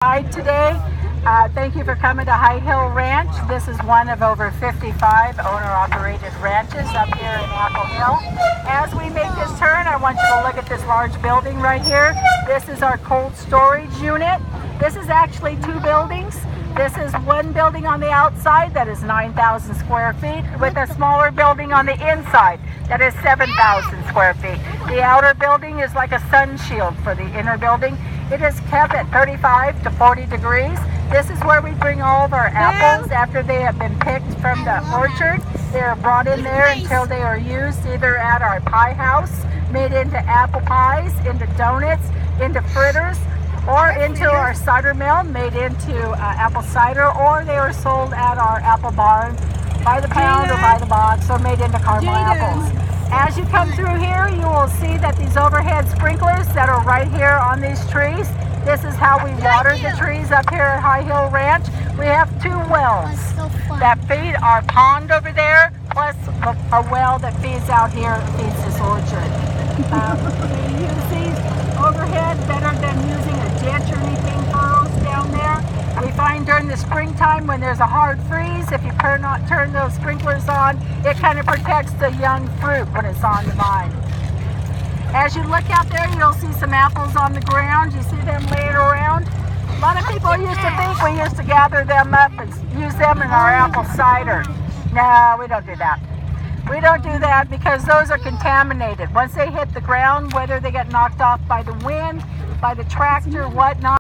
Guide today. Thank you for coming to High Hill Ranch. This is one of over 55 owner-operated ranches up here in Apple Hill. As we make this turn, I want you to look at this large building right here. This is our cold storage unit. This is actually two buildings. This is one building on the outside that is 9,000 square feet with a smaller building on the inside that is 7,000 square feet. The outer building is like a sun shield for the inner building. It is kept at 35 to 40 degrees. This is where we bring all of our apples after they have been picked from the orchard. They are brought in there until they are used either at our pie house, made into apple pies, into donuts, into fritters, or into our cider mill, made into apple cider, or they are sold at our apple barn by the pound or by the box, or made into caramel apples. As you come through here, you will see that these overhead sprinklers that are right here on these trees, this is how we water the trees up here at High Hill Ranch. We have two wells that feed our pond over there, plus a well that feeds out here, feeds this orchard. We use these overhead better than using a ditch or anything furrows down there. We find during the springtime when there's a hard freeze, if you turn those sprinklers on, it kind of protects the young fruit when it's on the vine. As you look out there, you'll see some apples on the ground. You see them laying around. A lot of people used to think we used to gather them up and use them in our apple cider. No, we don't do that. We don't do that because those are contaminated. Once they hit the ground, whether they get knocked off by the wind, by the tractor, whatnot,